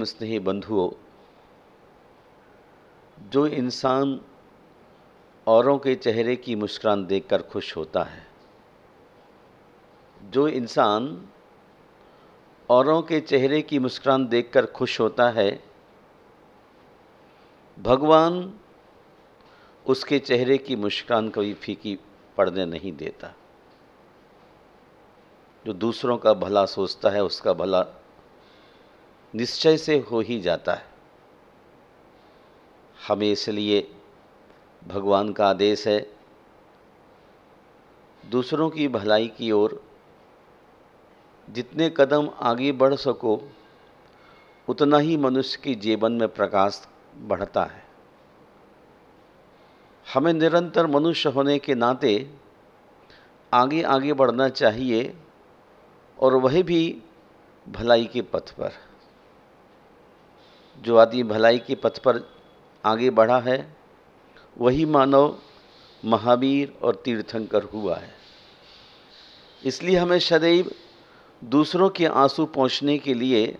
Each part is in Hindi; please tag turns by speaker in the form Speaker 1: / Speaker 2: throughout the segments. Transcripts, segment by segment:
Speaker 1: स्नेही बंधुओं, जो इंसान औरों के चेहरे की मुस्कान देखकर खुश होता है, जो इंसान औरों के चेहरे की मुस्कान देखकर खुश होता है, भगवान उसके चेहरे की मुस्कान कभी फीकी पड़ने नहीं देता। जो दूसरों का भला सोचता है, उसका भला निश्चय से हो ही जाता है। हमें इसलिए भगवान का आदेश है, दूसरों की भलाई की ओर जितने कदम आगे बढ़ सको, उतना ही मनुष्य के जीवन में प्रकाश बढ़ता है। हमें निरंतर मनुष्य होने के नाते आगे आगे बढ़ना चाहिए, और वह भी भलाई के पथ पर। जो आदमी भलाई के पथ पर आगे बढ़ा है, वही मानव महावीर और तीर्थंकर हुआ है। इसलिए हमें सदैव दूसरों के आंसू पोंछने के लिए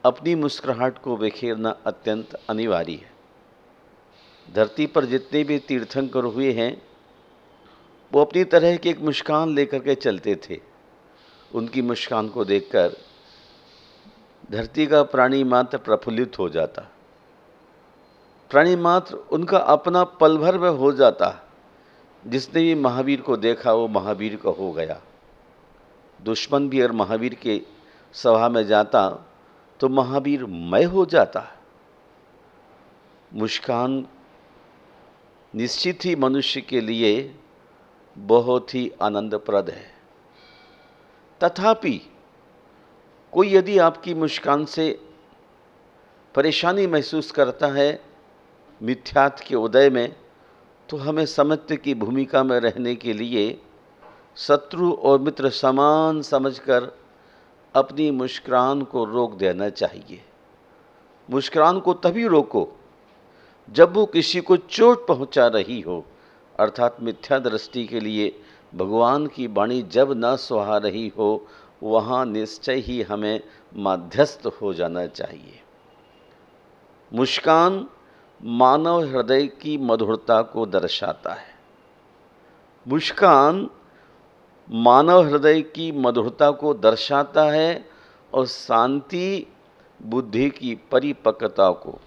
Speaker 1: अपनी मुस्कुराहट को बिखेरना अत्यंत अनिवार्य है। धरती पर जितने भी तीर्थंकर हुए हैं, वो अपनी तरह की एक मुस्कान लेकर के चलते थे। उनकी मुस्कान को देखकर धरती का प्राणी मात्र प्रफुल्लित हो जाता, प्राणी मात्र उनका अपना पल भर में हो जाता। जिसने भी महावीर को देखा, वो महावीर का हो गया। दुश्मन भी अगर महावीर के सभा में जाता, तो महावीर मय हो जाता। मुस्कान निश्चित ही मनुष्य के लिए बहुत ही आनंदप्रद है। तथापि कोई यदि आपकी मुस्कान से परेशानी महसूस करता है मिथ्यात्व के उदय में, तो हमें समित्र की भूमिका में रहने के लिए शत्रु और मित्र समान समझकर अपनी मुस्कान को रोक देना चाहिए। मुस्कान को तभी रोको जब वो किसी को चोट पहुंचा रही हो, अर्थात मिथ्या दृष्टि के लिए भगवान की वाणी जब न सुहा रही हो, वहाँ निश्चय ही हमें मध्यस्थ हो जाना चाहिए। मुस्कान मानव हृदय की मधुरता को दर्शाता है। मुस्कान मानव हृदय की मधुरता को दर्शाता है और शांति बुद्धि की परिपक्वता को।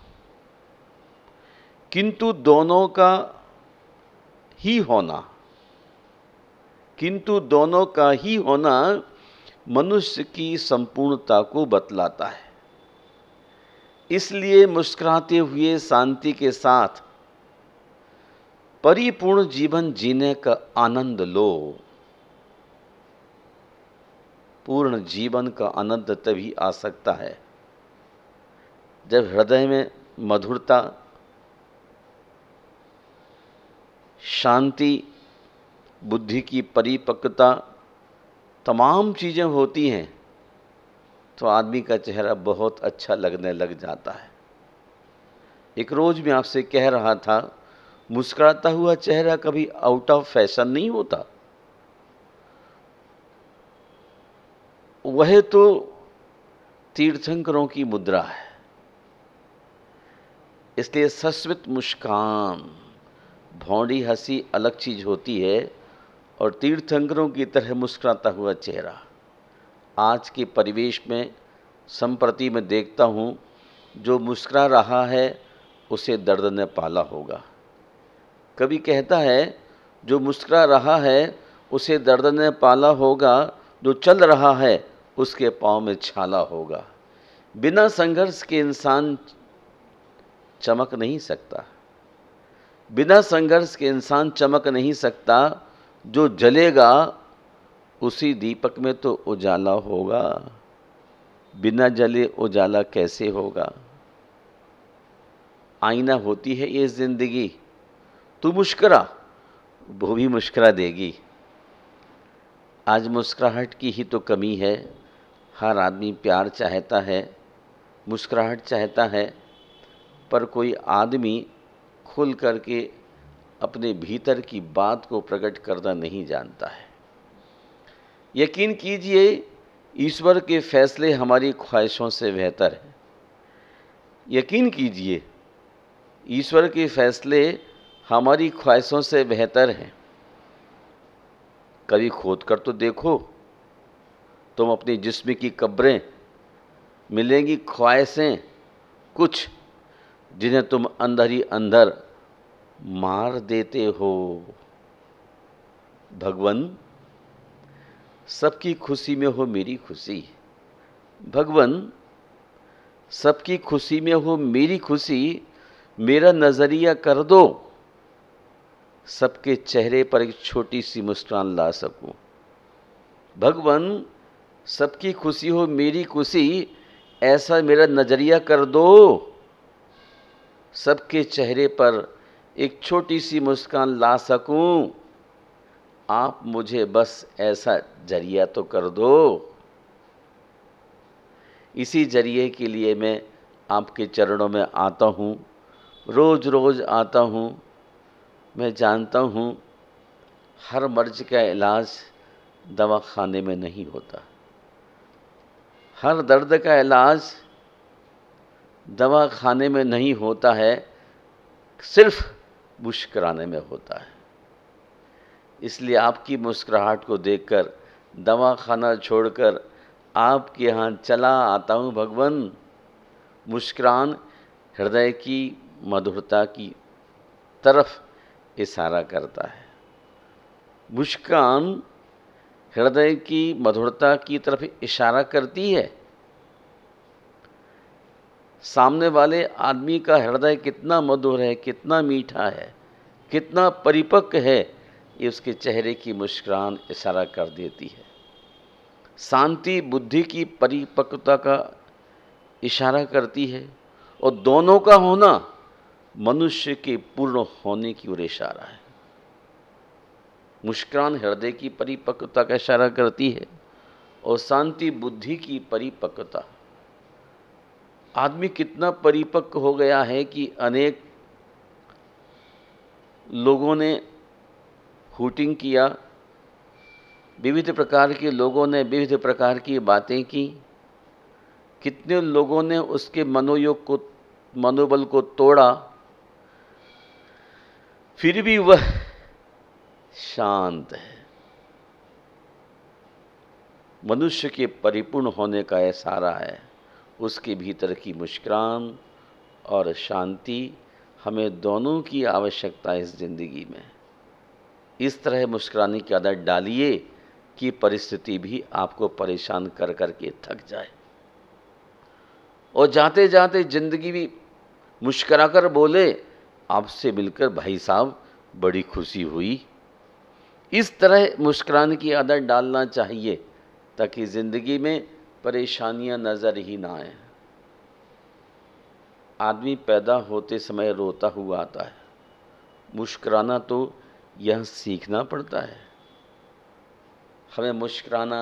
Speaker 1: किंतु दोनों का ही होना मनुष्य की संपूर्णता को बतलाता है। इसलिए मुस्कुराते हुए शांति के साथ परिपूर्ण जीवन जीने का आनंद लो। पूर्ण जीवन का आनंद तभी आ सकता है जब हृदय में मधुरता, शांति, बुद्धि की परिपक्वता, तमाम चीज़ें होती हैं, तो आदमी का चेहरा बहुत अच्छा लगने लग जाता है। एक रोज मैं आपसे कह रहा था, मुस्कुराता हुआ चेहरा कभी आउट ऑफ फैशन नहीं होता। वह तो तीर्थंकरों की मुद्रा है। इसलिए सस्मित मुस्कान, भौंडी हंसी अलग चीज होती है, और तीर्थंकरों की तरह मुस्कुराता हुआ चेहरा। आज के परिवेश में संप्रति में देखता हूँ, जो मुस्कुरा रहा है उसे दर्द ने पाला होगा। कभी कहता है, जो मुस्कुरा रहा है उसे दर्द ने पाला होगा, जो चल रहा है उसके पाँव में छाला होगा। बिना संघर्ष के इंसान चमक नहीं सकता। बिना संघर्ष के इंसान चमक नहीं सकता। जो जलेगा उसी दीपक में तो उजाला होगा। बिना जले उजाला कैसे होगा? आईना होती है ये जिंदगी। तू मुस्कुरा, वो भी मुस्कुरा देगी। आज मुस्कुराहट की ही तो कमी है। हर आदमी प्यार चाहता है, मुस्कुराहट चाहता है, पर कोई आदमी खुल करके अपने भीतर की बात को प्रकट करना नहीं जानता है। यकीन कीजिए, ईश्वर के फैसले हमारी ख्वाहिशों से बेहतर हैं। यकीन कीजिए, ईश्वर के फैसले हमारी ख्वाहिशों से बेहतर हैं। कभी खोद कर तो देखो, तुम अपनी जिस्म की कब्रें, मिलेंगी ख्वाहिशें कुछ जिन्हें तुम अंदर ही अंदर मार देते हो। भगवन, सबकी खुशी में हो मेरी खुशी। भगवन, सबकी खुशी में हो मेरी खुशी। मेरा नजरिया कर दो, सबके चेहरे पर एक छोटी सी मुस्कान ला सकूं। भगवन, सबकी खुशी हो मेरी खुशी, ऐसा मेरा नजरिया कर दो, सबके चेहरे पर एक छोटी सी मुस्कान ला सकूं। आप मुझे बस ऐसा जरिया तो कर दो। इसी जरिए के लिए मैं आपके चरणों में आता हूँ, रोज़ रोज़ आता हूँ। मैं जानता हूँ हर मर्ज का इलाज दवाखाने में नहीं होता, हर दर्द का इलाज दवाखाने में नहीं होता है, सिर्फ मुस्कुराने में होता है। इसलिए आपकी मुस्कुराहट को देखकर दवाखाना छोड़कर आपके यहाँ चला आता हूँ। भगवन, मुस्कुरान हृदय की मधुरता की तरफ इशारा करता है। मुस्कान हृदय की मधुरता की तरफ इशारा करती है। सामने वाले आदमी का हृदय कितना मधुर है, कितना मीठा है, कितना परिपक्व है, ये उसके चेहरे की मुस्कान इशारा कर देती है। शांति बुद्धि की परिपक्वता का इशारा करती है, और दोनों का होना मनुष्य के पूर्ण होने की ओर इशारा है। मुस्कान हृदय की परिपक्वता का इशारा करती है, और शांति बुद्धि की परिपक्वता। आदमी कितना परिपक्व हो गया है कि अनेक लोगों ने हूटिंग किया, विविध प्रकार के लोगों ने विविध प्रकार की बातें की, कितने लोगों ने उसके मनोबल को तोड़ा, फिर भी वह शांत है। मनुष्य के परिपूर्ण होने का इशारा है उसके भीतर की मुस्कान और शांति। हमें दोनों की आवश्यकता है इस जिंदगी में। इस तरह मुस्कुराने की आदत डालिए कि परिस्थिति भी आपको परेशान कर करके थक जाए, और जाते जाते जिंदगी भी मुस्कुरा कर बोले, आपसे मिलकर भाई साहब बड़ी खुशी हुई। इस तरह मुस्कुराने की आदत डालना चाहिए ताकि जिंदगी में परेशानियां नजर ही ना आए। आदमी पैदा होते समय रोता हुआ आता है, मुस्कुराना तो यह सीखना पड़ता है। हमें मुस्कुराना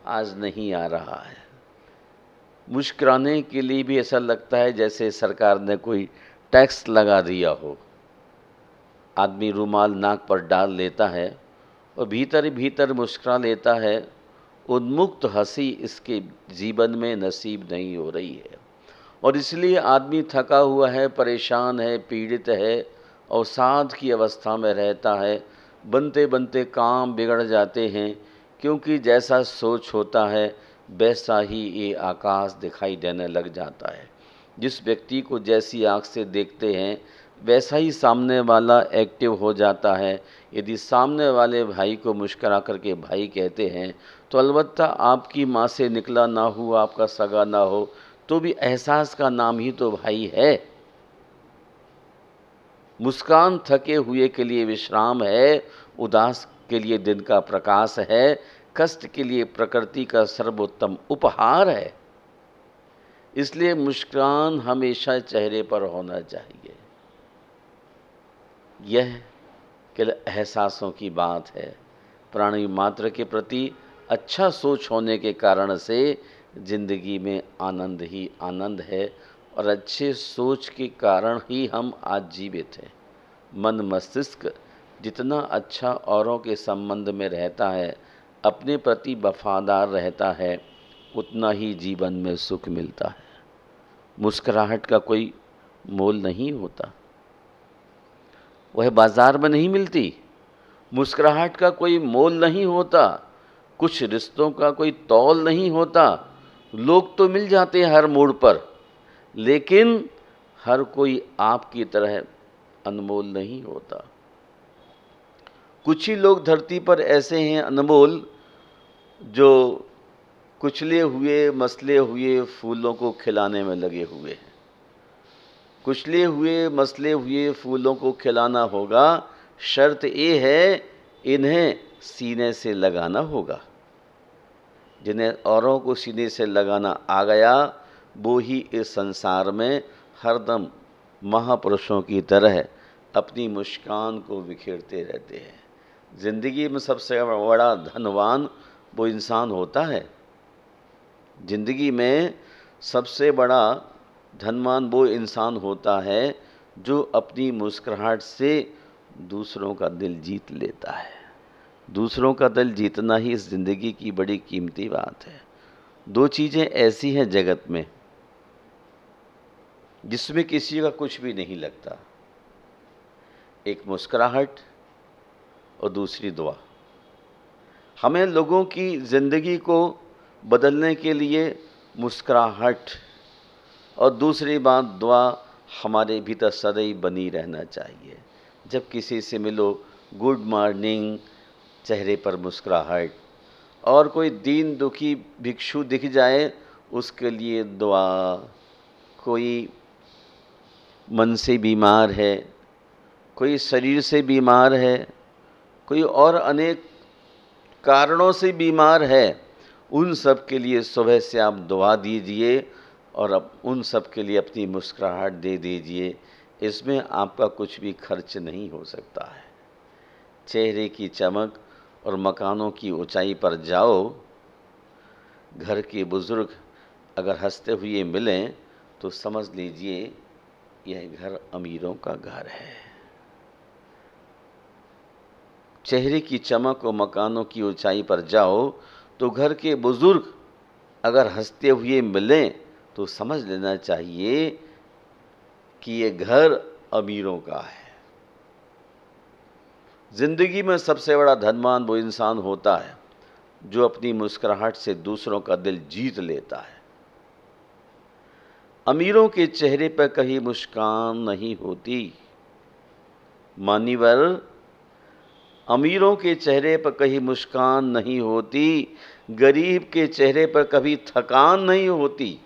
Speaker 1: आज नहीं आ रहा है। मुस्कुराने के लिए भी ऐसा लगता है जैसे सरकार ने कोई टैक्स लगा दिया हो। आदमी रुमाल नाक पर डाल लेता है और भीतर भीतर मुस्कुरा लेता है। उन्मुक्त हंसी इसके जीवन में नसीब नहीं हो रही है, और इसलिए आदमी थका हुआ है, परेशान है, पीड़ित है, अवसाद की अवस्था में रहता है। बनते बनते काम बिगड़ जाते हैं, क्योंकि जैसा सोच होता है वैसा ही ये आकाश दिखाई देने लग जाता है। जिस व्यक्ति को जैसी आँख से देखते हैं वैसा ही सामने वाला एक्टिव हो जाता है। यदि सामने वाले भाई को मुस्कुरा करके भाई कहते हैं तो अलबत्ता आपकी माँ से निकला ना हो, आपका सगा ना हो, तो भी एहसास का नाम ही तो भाई है। मुस्कान थके हुए के लिए विश्राम है, उदास के लिए दिन का प्रकाश है, कष्ट के लिए प्रकृति का सर्वोत्तम उपहार है। इसलिए मुस्कान हमेशा चेहरे पर होना चाहिए। यह केवल एहसासों की बात है। प्राणी मात्र के प्रति अच्छा सोच होने के कारण से जिंदगी में आनंद ही आनंद है, और अच्छे सोच के कारण ही हम आज जीवित हैं। मन मस्तिष्क जितना अच्छा औरों के संबंध में रहता है, अपने प्रति वफादार रहता है, उतना ही जीवन में सुख मिलता है। मुस्कुराहट का कोई मोल नहीं होता, वह बाजार में नहीं मिलती। मुस्कुराहट का कोई मोल नहीं होता, कुछ रिश्तों का कोई तौल नहीं होता। लोग तो मिल जाते हैं हर मोड़ पर, लेकिन हर कोई आपकी तरह अनमोल नहीं होता। कुछ ही लोग धरती पर ऐसे हैं अनमोल, जो कुचले हुए मसले हुए फूलों को खिलाने में लगे हुए हैं। कुचले हुए मसले हुए फूलों को खिलाना होगा, शर्त ये है इन्हें सीने से लगाना होगा। जिन्हें औरों को सीने से लगाना आ गया, वो ही इस संसार में हरदम महापुरुषों की तरह अपनी मुस्कान को बिखेरते रहते हैं। ज़िंदगी में सबसे बड़ा धनवान वो इंसान होता है। ज़िंदगी में सबसे बड़ा धनवान वो इंसान होता है जो अपनी मुस्कुराहट से दूसरों का दिल जीत लेता है। दूसरों का दिल जीतना ही इस ज़िंदगी की बड़ी कीमती बात है। दो चीज़ें ऐसी हैं जगत में जिसमें किसी का कुछ भी नहीं लगता, एक मुस्कुराहट और दूसरी दुआ। हमें लोगों की ज़िंदगी को बदलने के लिए मुस्कुराहट और दूसरी बात दुआ हमारे भीतर सदैव बनी रहना चाहिए। जब किसी से मिलो, गुड मॉर्निंग, चेहरे पर मुस्कुराहट, और कोई दीन दुखी भिक्षु दिख जाए उसके लिए दुआ। कोई मन से बीमार है, कोई शरीर से बीमार है, कोई और अनेक कारणों से बीमार है, उन सब के लिए सुबह से आप दुआ दीजिए और अब उन सब के लिए अपनी मुस्कुराहट दे दीजिए। इसमें आपका कुछ भी खर्च नहीं हो सकता है। चेहरे की चमक और मकानों की ऊंचाई पर जाओ, घर के बुज़ुर्ग अगर हंसते हुए मिलें तो समझ लीजिए यह घर अमीरों का घर है। चेहरे की चमक और मकानों की ऊंचाई पर जाओ तो घर के बुज़ुर्ग अगर हंसते हुए मिलें तो समझ लेना चाहिए कि ये घर अमीरों का है। ज़िंदगी में सबसे बड़ा धनवान वो इंसान होता है जो अपनी मुस्कुराहट से दूसरों का दिल जीत लेता है। अमीरों के चेहरे पर कहीं मुस्कान नहीं होती। मान्यवर, अमीरों के चेहरे पर कहीं मुस्कान नहीं होती, गरीब के चेहरे पर कभी थकान नहीं होती।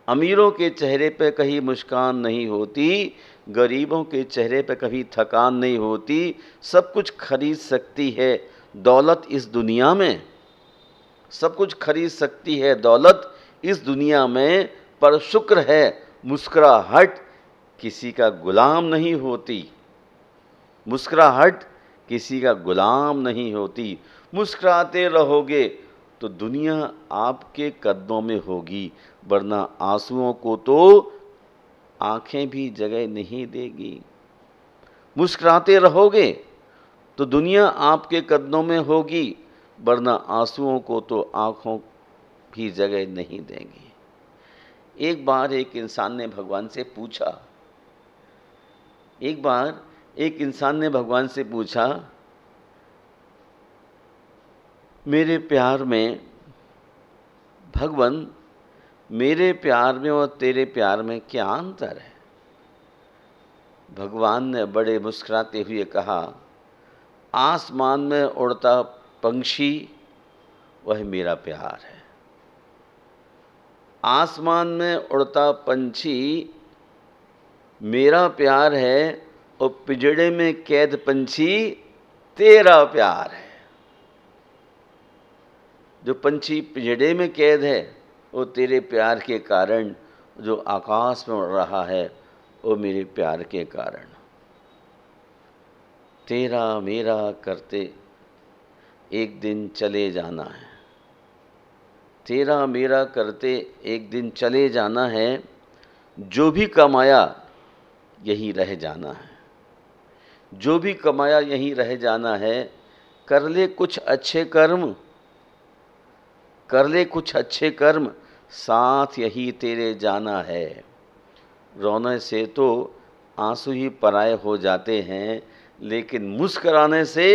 Speaker 1: अमीरों के चेहरे पर कहीं मुस्कान नहीं होती, गरीबों के चेहरे पर कभी थकान नहीं होती। सब कुछ खरीद सकती है दौलत इस दुनिया में, सब कुछ खरीद सकती है दौलत इस दुनिया में, पर शुक्र है मुस्कुराहट किसी का गुलाम नहीं होती। मुस्कुराहट किसी का गुलाम नहीं होती। मुस्कुराते रहोगे तो दुनिया आपके कदमों में होगी, वरना आंसुओं को तो आंखें भी जगह नहीं देगी। मुस्कुराते रहोगे तो दुनिया आपके कदमों में होगी, वरना आंसुओं को तो आंखों भी जगह नहीं देंगी। एक बार एक इंसान ने भगवान से पूछा, मेरे प्यार में भगवान, मेरे प्यार में और तेरे प्यार में क्या अंतर है? भगवान ने बड़े मुस्कुराते हुए कहा, आसमान में उड़ता पंछी वह मेरा प्यार है। आसमान में उड़ता पंछी मेरा प्यार है और पिंजड़े में कैद पंछी तेरा प्यार है। जो पंछी पिंजड़े में कैद है वो तेरे प्यार के कारण, जो आकाश में उड़ रहा है वो मेरे प्यार के कारण। तेरा मेरा करते एक दिन चले जाना है, तेरा मेरा करते एक दिन चले जाना है। जो भी कमाया यहीं रह जाना है, जो भी कमाया यहीं रह जाना है। कर ले कुछ अच्छे कर्म, कर ले कुछ अच्छे कर्म, साथ यही तेरे जाना है। रोने से तो आंसू ही पराए हो जाते हैं, लेकिन मुस्कुराने से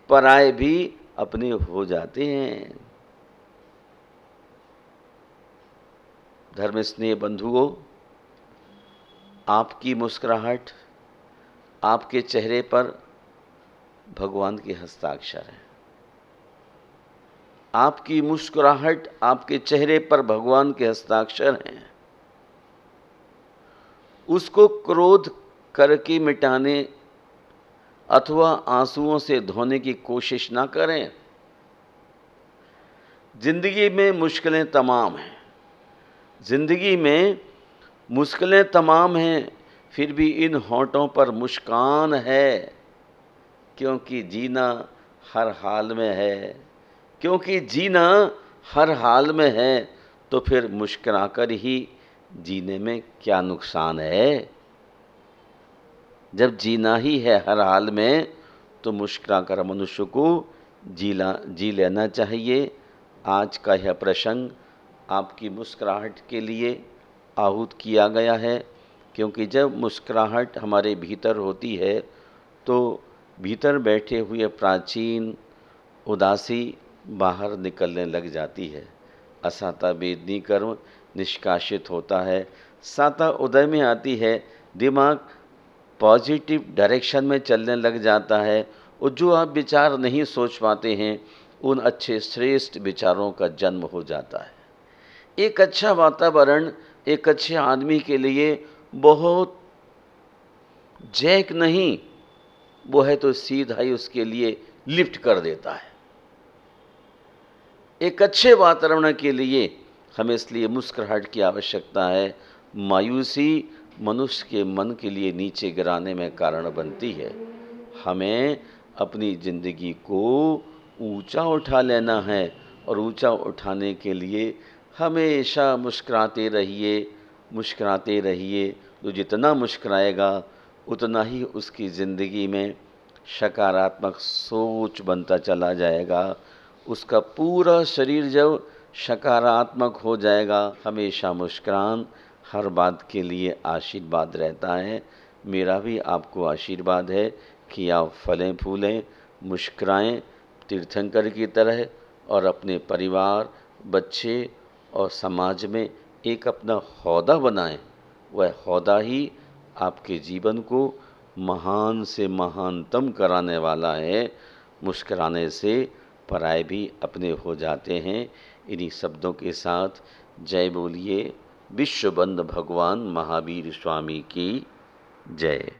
Speaker 1: पराए भी अपने हो जाते हैं। धर्म स्नेह बंधुओं, आपकी मुस्कुराहट, आपके चेहरे पर भगवान के हस्ताक्षर है। आपकी मुस्कुराहट, आपके चेहरे पर भगवान के हस्ताक्षर हैं। उसको क्रोध करके मिटाने अथवा आंसुओं से धोने की कोशिश ना करें। जिंदगी में मुश्किलें तमाम हैं, जिंदगी में मुश्किलें तमाम हैं, फिर भी इन होंठों पर मुस्कान है, क्योंकि जीना हर हाल में है। क्योंकि जीना हर हाल में है, तो फिर मुस्कुराकर ही जीने में क्या नुकसान है। जब जीना ही है हर हाल में, तो मुस्कुराकर मनुष्य को जी लेना चाहिए। आज का यह प्रसंग आपकी मुस्कुराहट के लिए आहूत किया गया है, क्योंकि जब मुस्कुराहट हमारे भीतर होती है तो भीतर बैठे हुए प्राचीन उदासी बाहर निकलने लग जाती है। असाता वेदनी कर्म निष्कासित होता है, साता उदय में आती है, दिमाग पॉजिटिव डायरेक्शन में चलने लग जाता है, और जो आप विचार नहीं सोच पाते हैं उन अच्छे श्रेष्ठ विचारों का जन्म हो जाता है। एक अच्छा वातावरण एक अच्छे आदमी के लिए बहुत जैक नहीं, वो है तो सीधा ही उसके लिए लिफ्ट कर देता है। एक अच्छे वातावरण के लिए हमें इसलिए मुस्कुराहट की आवश्यकता है। मायूसी मनुष्य के मन के लिए नीचे गिराने में कारण बनती है। हमें अपनी ज़िंदगी को ऊंचा उठा लेना है, और ऊंचा उठाने के लिए हमेशा मुस्कुराते रहिए, मुस्कुराते रहिए। जो जितना मुस्कुराएगा उतना ही उसकी ज़िंदगी में सकारात्मक सोच बनता चला जाएगा। उसका पूरा शरीर जब सकारात्मक हो जाएगा, हमेशा मुस्कुरान हर बात के लिए आशीर्वाद रहता है। मेरा भी आपको आशीर्वाद है कि आप फलें फूलें, मुस्कुराएं तीर्थंकर की तरह, और अपने परिवार, बच्चे और समाज में एक अपना हौदा बनाएं। वह हौदा ही आपके जीवन को महान से महानतम कराने वाला है। मुस्कुराने से पराए भी अपने हो जाते हैं। इन्हीं शब्दों के साथ जय बोलिए विश्वबंद भगवान महावीर स्वामी की जय।